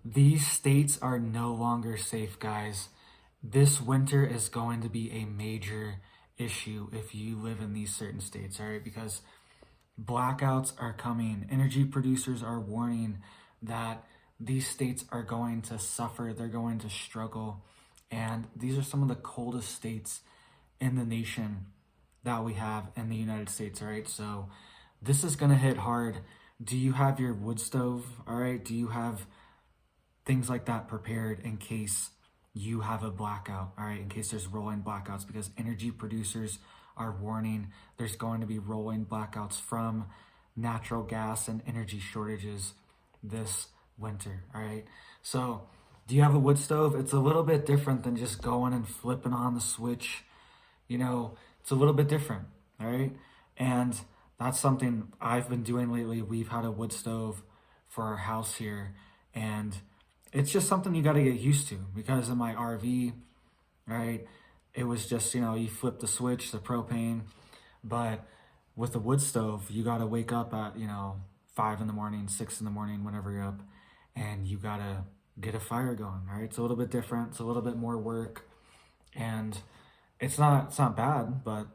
These states are no longer safe, guys. This winter is going to be a major issue if you live in these certain states, all right? Because blackouts are coming. Energy producers are warning that these states are going to suffer, they're going to struggle. And these are some of the coldest states in the nation that we have in the United States, all right? So this is going to hit hard. Do you have your wood stove, all right? Do you have things like that prepared in case you have a blackout, all right? In case there's rolling blackouts, because energy producers are warning there's going to be rolling blackouts from natural gas and energy shortages this winter, all right? So do you have a wood stove? It's a little bit different than just going and flipping on the switch. It's a little bit different, all right? And that's something I've been doing lately. We've had a wood stove for our house here, and it's just something you got to get used to, because in my RV, right, it was just, you flip the switch, the propane. But with a wood stove, you got to wake up at, 5 in the morning, 6 in the morning, whenever you're up, and you got to get a fire going, right? It's a little bit different. It's a little bit more work, and it's not bad, but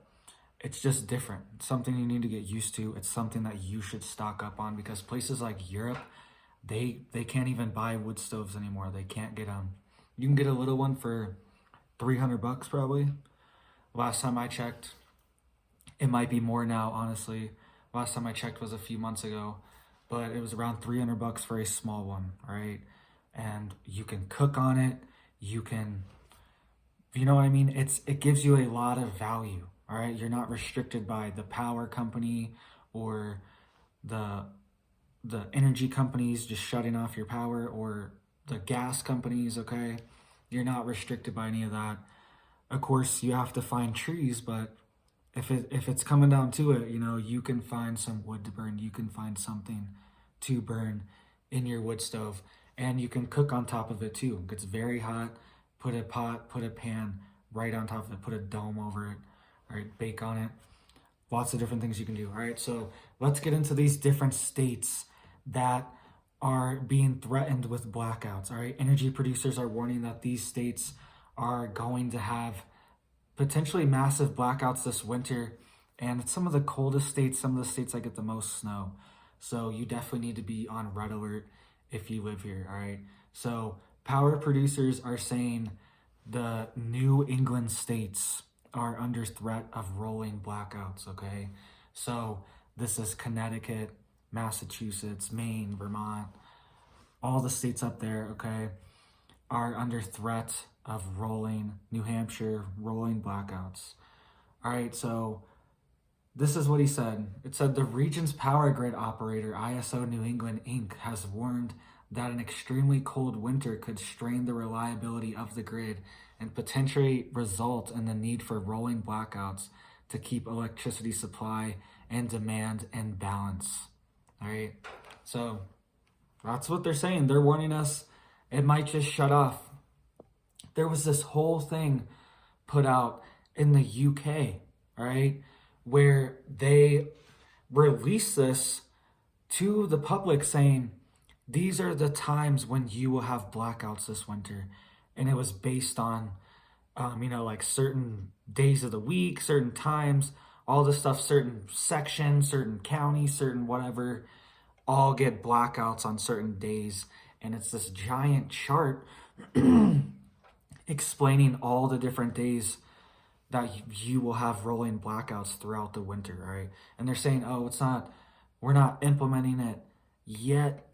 it's just different. It's something you need to get used to. It's something that you should stock up on, because places like Europe, they can't even buy wood stoves anymore. They can't get them. You can get a little one for $300 probably. Last time I checked, it might be more now, honestly. Last time I checked was a few months ago, but it was around $300 for a small one, right? And you can cook on it. You can, you know what I mean? It gives you a lot of value, all right? You're not restricted by the power company or the energy companies just shutting off your power, or the gas companies, okay? You're not restricted by any of that. Of course, you have to find trees, but if it's coming down to it, you can find some wood to burn. You can find something to burn in your wood stove, and you can cook on top of it too. It gets very hot. Put a pot, put a pan right on top of it, put a dome over it, all right, bake on it. Lots of different things you can do, all right? So let's get into these different states that are being threatened with blackouts, all right? Energy producers are warning that these states are going to have potentially massive blackouts this winter, and it's some of the coldest states, some of the states that get the most snow. So you definitely need to be on red alert if you live here, all right? So power producers are saying the New England states are under threat of rolling blackouts, okay? So this is Connecticut, Massachusetts, Maine, Vermont, all the states up there, okay, are under threat of rolling, New Hampshire, rolling blackouts. All right, so this is what he said. It said the region's power grid operator, ISO New England Inc., has warned that an extremely cold winter could strain the reliability of the grid and potentially result in the need for rolling blackouts to keep electricity supply and demand in balance. All right, so that's what they're saying. They're warning us it might just shut off. There was this whole thing put out in the UK, all right, where they released this to the public saying, these are the times when you will have blackouts this winter. And it was based on, like certain days of the week, certain times, all this stuff, certain sections, certain counties, certain whatever, all get blackouts on certain days. And it's this giant chart explaining all the different days that you will have rolling blackouts throughout the winter, right? And they're saying, oh, we're not implementing it yet,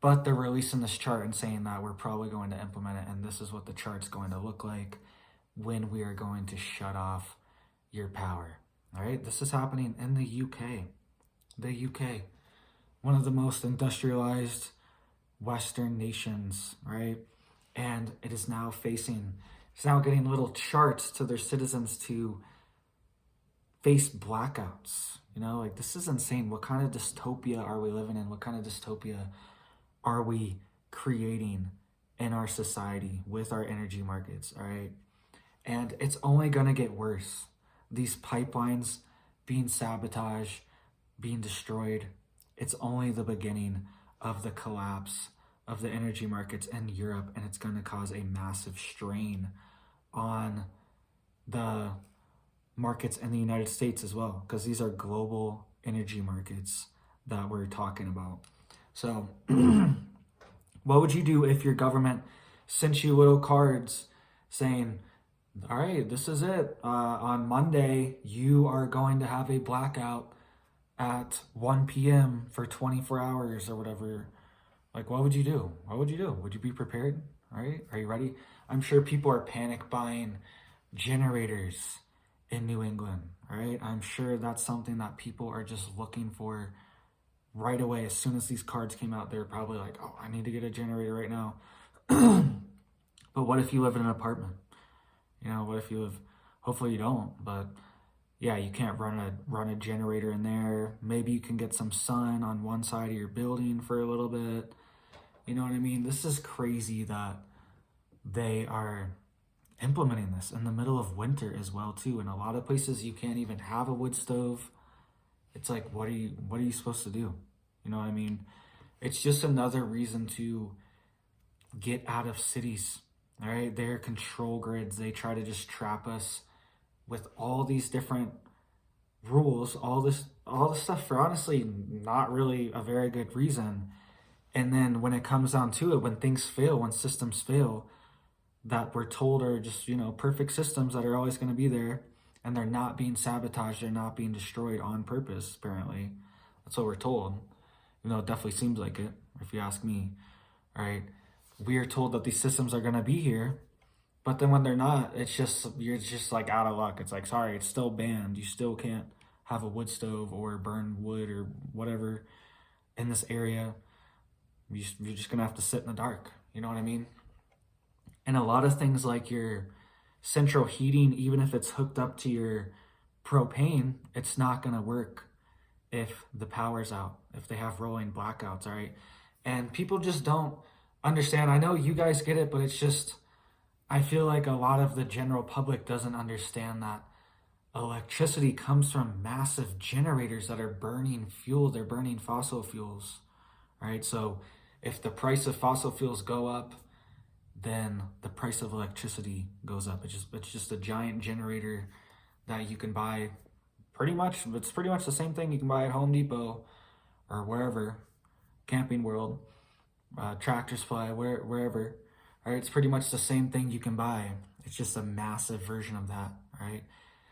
but they're releasing this chart and saying that we're probably going to implement it, and this is what the chart's going to look like when we are going to shut off your power, all right? This is happening in the UK. The UK, one of the most industrialized Western nations, right? And it's now getting little charts to their citizens to face blackouts. Like, this is insane. What kind of dystopia are we living in? What kind of dystopia are we creating in our society with our energy markets, all right? And it's only going to get worse. These pipelines being sabotaged, being destroyed, it's only the beginning of the collapse of the energy markets in Europe, and it's going to cause a massive strain on the markets in the United States as well, because these are global energy markets that we're talking about. So what would you do if your government sent you little cards saying, all right, this is it. On Monday, you are going to have a blackout at 1 p.m. for 24 hours or whatever. Like, what would you do? What would you do? Would you be prepared? All right, are you ready? I'm sure people are panic buying generators in New England, right? I'm sure that's something that people are just looking for right away. As soon as these cards came out, they're probably like, oh, I need to get a generator right now. But what if you live in an apartment? You know, what if you live, hopefully you don't, but yeah, you can't run a generator in there. Maybe you can get some sun on one side of your building for a little bit. You know what I mean? This is crazy that they are implementing this in the middle of winter as well too. In a lot of places you can't even have a wood stove. It's like, what are you supposed to do? You know what I mean? It's just another reason to get out of cities. All right, they're control grids. They try to just trap us with all these different rules, all this stuff for honestly not really a very good reason. And then when it comes down to it, when things fail, when systems fail, that we're told are just, you know, perfect systems that are always going to be there, and they're not being sabotaged, they're not being destroyed on purpose, apparently. That's what we're told. You know, it definitely seems like it, if you ask me. All right, we are told that these systems are going to be here, but then when they're not, it's just, you're just like out of luck. It's like, sorry, it's still banned. You still can't have a wood stove or burn wood or whatever in this area. You're just going to have to sit in the dark. You know what I mean? And a lot of things like your central heating, even if it's hooked up to your propane, it's not going to work if the power's out, if they have rolling blackouts, all right? And people just don't understand. I know you guys get it, but it's just, I feel like a lot of the general public doesn't understand that electricity comes from massive generators that are burning fuel. They're burning fossil fuels, right? So if the price of fossil fuels go up, then the price of electricity goes up. It's just a giant generator that you can buy pretty much. It's pretty much the same thing you can buy at Home Depot or wherever, Camping World, Tractor Supply, wherever. All right, it's pretty much the same thing you can buy. It's just a massive version of that, right?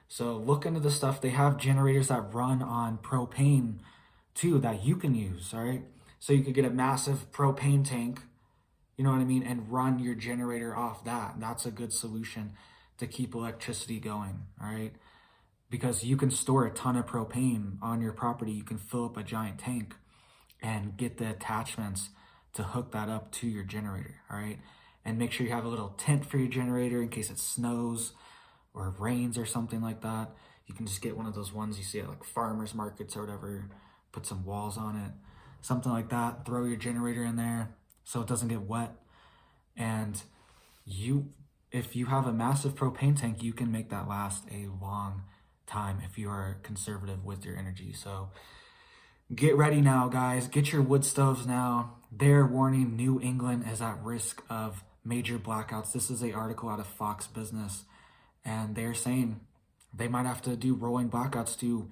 So look into the stuff. They have generators that run on propane too that you can use, all right? So you could get a massive propane tank, you know what I mean, and run your generator off that. That's a good solution to keep electricity going, all right? Because you can store a ton of propane on your property. You can fill up a giant tank and get the attachments to hook that up to your generator, all right? And make sure you have a little tent for your generator in case it snows or rains or something like that. You can just get one of those ones you see at like farmers markets or whatever, put some walls on it, something like that. Throw your generator in there so it doesn't get wet. And if you have a massive propane tank, you can make that last a long time if you are conservative with your energy. So get ready now, guys. Get your wood stoves now. They're warning New England is at risk of major blackouts. This is an article out of Fox Business, and they're saying they might have to do rolling blackouts to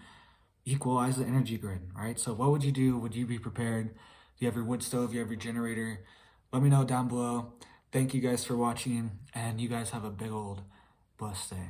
equalize the energy grid, right? So what would you do? Would you be prepared? Do you have your wood stove? Do you have your generator? Let me know down below. Thank you guys for watching, and you guys have a big old blessed day.